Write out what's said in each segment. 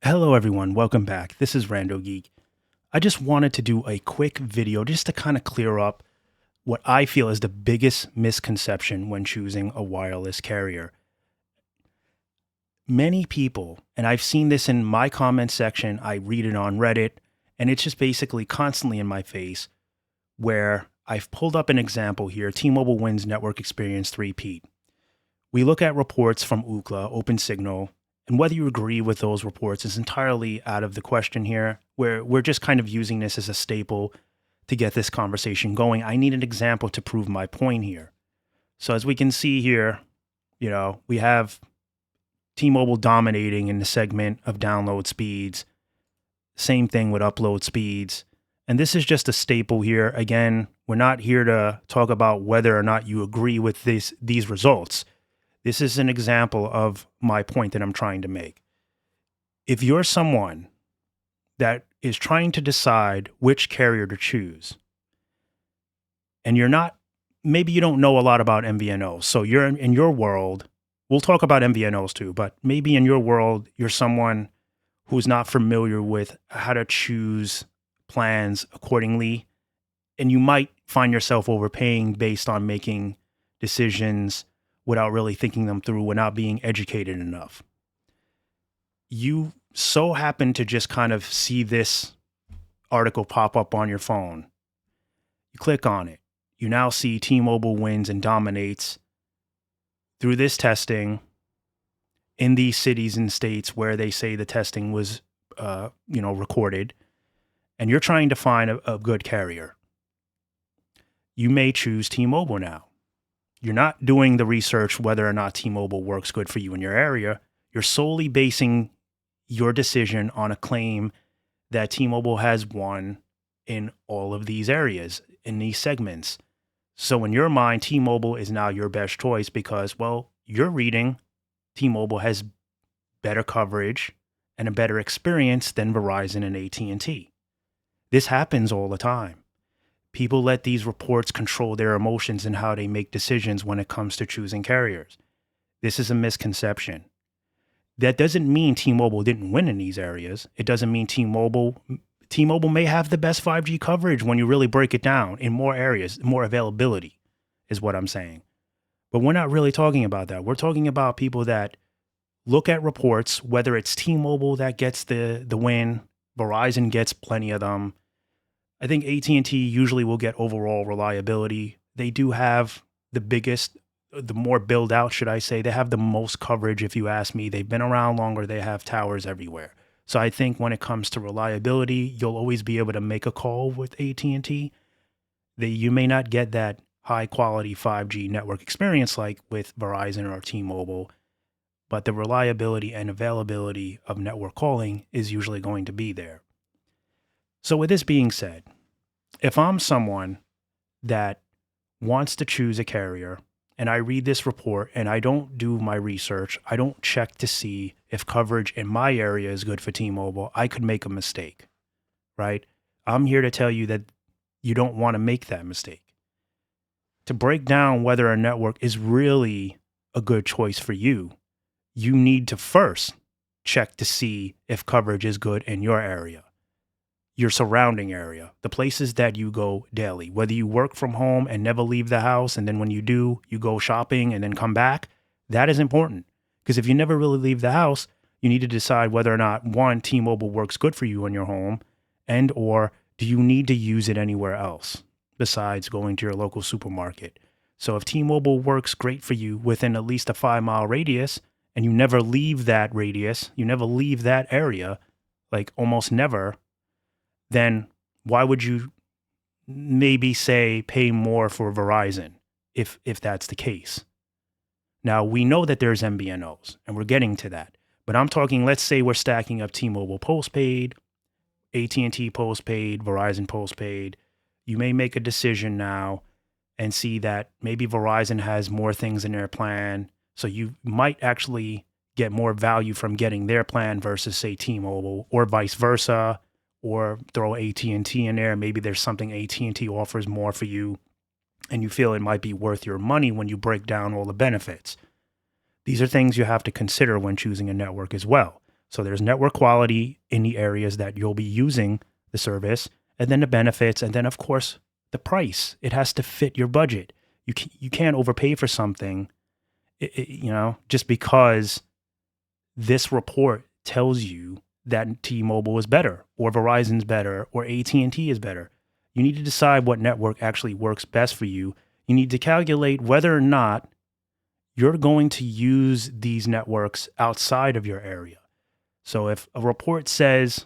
Hello everyone, welcome back. This is RandoGEEK. I just wanted to do a quick video just to kind of clear up what I feel is the biggest misconception when choosing a wireless carrier. Many people, and I've seen this in my comment section, I read it on Reddit, and it's just basically constantly in my face, where I've pulled up an example here. T-Mobile wins network experience three-peat. We look at reports from Ookla, OpenSignal, and whether you agree with those reports is entirely out of the question here, where we're just kind of using this as a staple to get this conversation going. I need an example to prove my point here. So as we can see here, we have T-Mobile dominating in the segment of download speeds. Same thing with upload speeds. And this is just a staple here. Again, we're not here to talk about whether or not you agree with these results. This is an example of my point that I'm trying to make. If you're someone that is trying to decide which carrier to choose, and maybe you don't know a lot about MVNOs, so you're in your world, we'll talk about MVNOs too, but maybe in your world, you're someone who's not familiar with how to choose plans accordingly, and you might find yourself overpaying based on making decisions without really thinking them through, without being educated enough. You so happen to just kind of see this article pop up on your phone. You click on it. You now see T-Mobile wins and dominates through this testing in these cities and states where they say the testing was, recorded. And you're trying to find a good carrier. You may choose T-Mobile now. You're not doing the research whether or not T-Mobile works good for you in your area. You're solely basing your decision on a claim that T-Mobile has won in all of these areas, in these segments. So in your mind, T-Mobile is now your best choice because, you're reading T-Mobile has better coverage and a better experience than Verizon and at&t. This happens all the time. People let these reports control their emotions and how they make decisions when it comes to choosing carriers. This is a misconception. That doesn't mean T-Mobile didn't win in these areas. It doesn't mean T-Mobile may have the best 5G coverage when you really break it down in more areas, more availability is what I'm saying. But we're not really talking about that. We're talking about people that look at reports, whether it's T-Mobile that gets the win, Verizon gets plenty of them. I think at&t usually will get overall reliability. They do have the more build out, should I say. They have the most coverage, if you ask me. They've been around longer. They have towers everywhere. So I think when it comes to reliability, you'll always be able to make a call with at&t. You may not get that high quality 5G network experience like with Verizon or T-Mobile, but the reliability and availability of network calling is usually going to be there. So with this being said, if I'm someone that wants to choose a carrier and I read this report and I don't do my research, I don't check to see if coverage in my area is good for T-Mobile, I could make a mistake, right? I'm here to tell you that you don't want to make that mistake. To break down whether a network is really a good choice for you, you need to first check to see if coverage is good in your area, your surrounding area, the places that you go daily, whether you work from home and never leave the house. And then when you do, you go shopping and then come back. That is important because if you never really leave the house, you need to decide whether or not one, T-Mobile works good for you in your home and, or do you need to use it anywhere else besides going to your local supermarket? So if T-Mobile works great for you within at least a 5-mile radius and you never leave that radius, you never leave that area, like almost never, then why would you maybe say pay more for Verizon if that's the case? Now, we know that there's MVNOs, and we're getting to that. But I'm talking, let's say we're stacking up T-Mobile postpaid, at&t postpaid, Verizon postpaid. You may make a decision now and see that maybe Verizon has more things in their plan, so you might actually get more value from getting their plan versus, say, T-Mobile, or vice versa. Or throw at&t in there. Maybe there's something at&t offers more for you and you feel it might be worth your money when you break down all the benefits. These are things you have to consider when choosing a network as well. So there's network quality in the areas that you'll be using the service, and then the benefits, and then of course the price. It has to fit your budget. You can't overpay for something, just because this report tells you that T-Mobile is better, or Verizon's better, or AT&T is better. You need to decide what network actually works best for you. You need to calculate whether or not you're going to use these networks outside of your area. So if a report says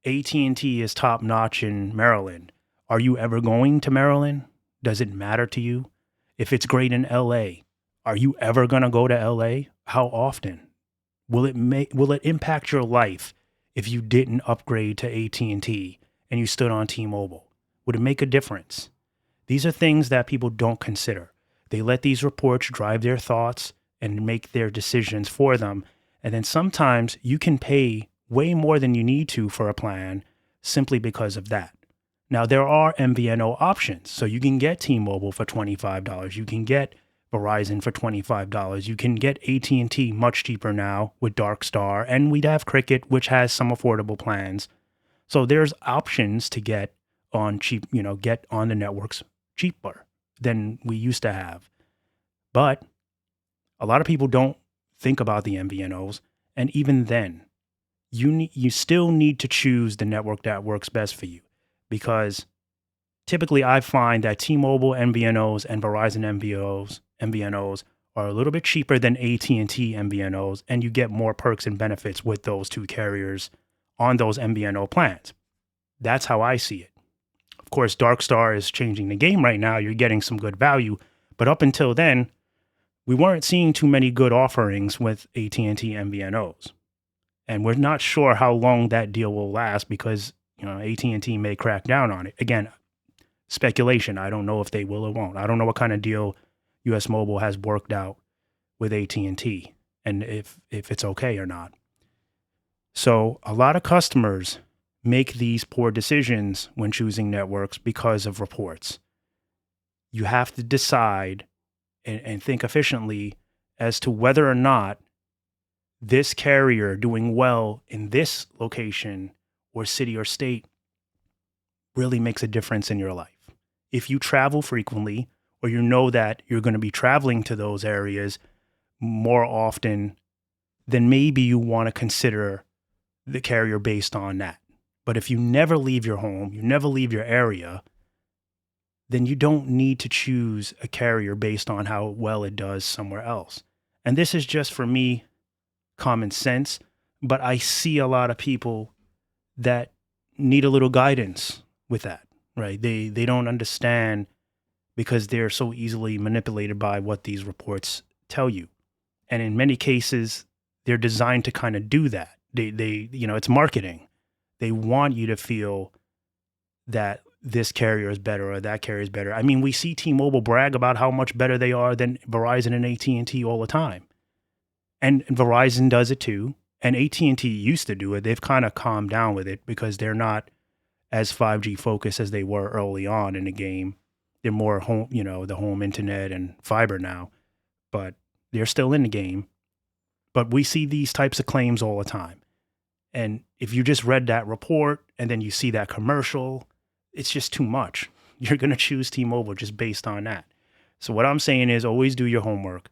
AT&T is top notch in Maryland, are you ever going to Maryland? Does it matter to you? If it's great in LA, are you ever going to go to LA? How often? Will it impact your life if you didn't upgrade to AT&T and you stood on T-Mobile? Would it make a difference? These are things that people don't consider. They let these reports drive their thoughts and make their decisions for them. And then sometimes you can pay way more than you need to for a plan simply because of that. Now, there are MVNO options. So you can get T-Mobile for $25. You can get Verizon for $25. You can get AT&T much cheaper now with Dark Star. And we'd have Cricket, which has some affordable plans. So there's options to get on get on the networks cheaper than we used to have. But a lot of people don't think about the MVNOs. And even then, you still need to choose the network that works best for you, because typically I find that T-Mobile MVNOs and Verizon MVNOs are a little bit cheaper than AT&T MVNOs, and you get more perks and benefits with those two carriers on those MVNO plans. That's how I see it. Of course, Dark Star is changing the game right now. You're getting some good value, but up until then, we weren't seeing too many good offerings with AT&T MVNOs. And we're not sure how long that deal will last, because AT&T may crack down on it. Again, speculation. I don't know if they will or won't. I don't know what kind of deal US Mobile has worked out with AT&T and if it's okay or not. So a lot of customers make these poor decisions when choosing networks because of reports. You have to decide and think efficiently as to whether or not this carrier doing well in this location or city or state really makes a difference in your life. If you travel frequently, or you know that you're going to be traveling to those areas more often, then maybe you want to consider the carrier based on that. But if you never leave your home, you never leave your area, then you don't need to choose a carrier based on how well it does somewhere else. And this is just, for me, common sense, but I see a lot of people that need a little guidance with that, right? They don't understand because they're so easily manipulated by what these reports tell you. And in many cases, they're designed to kind of do that. It's marketing. They want you to feel that this carrier is better or that carrier is better. I mean, we see T-Mobile brag about how much better they are than Verizon and AT&T all the time. And Verizon does it too. And AT&T used to do it. They've kind of calmed down with it because they're not as 5G focused as they were early on in the game. They're more home, the home internet and fiber now, but they're still in the game. But we see these types of claims all the time. And if you just read that report and then you see that commercial, it's just too much. You're going to choose T-Mobile just based on that. So what I'm saying is, always do your homework.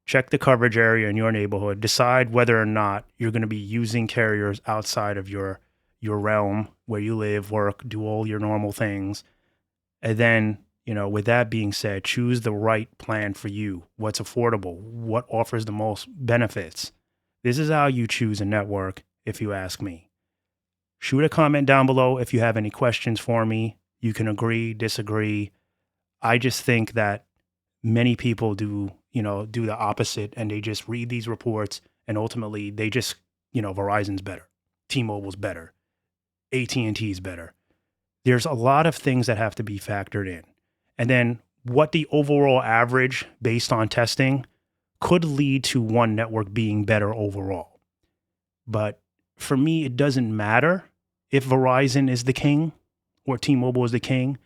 Check the coverage area in your neighborhood. Decide whether or not you're going to be using carriers outside of your realm where you live, work, do all your normal things. And then, with that being said, choose the right plan for you. What's affordable? What offers the most benefits? This is how you choose a network, if you ask me. Shoot a comment down below if you have any questions for me. You can agree, disagree. I just think that many people do the opposite, and they just read these reports and ultimately they just, Verizon's better, T-Mobile's better, AT&T's better. There's a lot of things that have to be factored in. And then what the overall average based on testing could lead to one network being better overall. But for me, it doesn't matter if Verizon is the king or T-Mobile is the king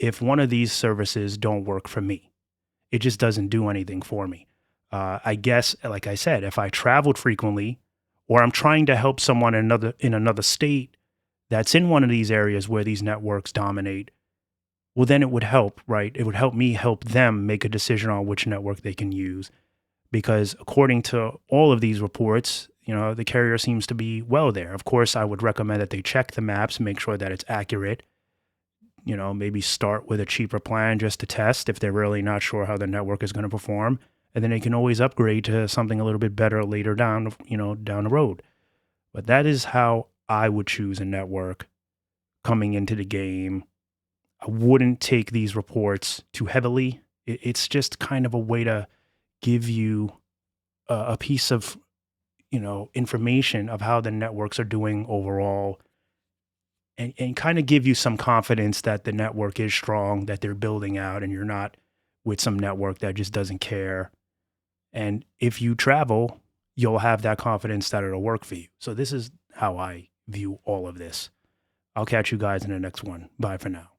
if one of these services don't work for me. It just doesn't do anything for me. I guess, like I said, if I traveled frequently or I'm trying to help someone in another state that's in one of these areas where these networks dominate, well, then it would help, right? It would help me help them make a decision on which network they can use. Because according to all of these reports, the carrier seems to be well there. Of course, I would recommend that they check the maps, make sure that it's accurate. Maybe start with a cheaper plan just to test if they're really not sure how the network is going to perform. And then they can always upgrade to something a little bit better later down the road. But that is how I would choose a network coming into the game. I wouldn't take these reports too heavily. It's just kind of a way to give you a piece of, information of how the networks are doing overall, and kind of give you some confidence that the network is strong, that they're building out, and you're not with some network that just doesn't care. And if you travel, you'll have that confidence that it'll work for you. So this is how I view all of this. I'll catch you guys in the next one. Bye for now.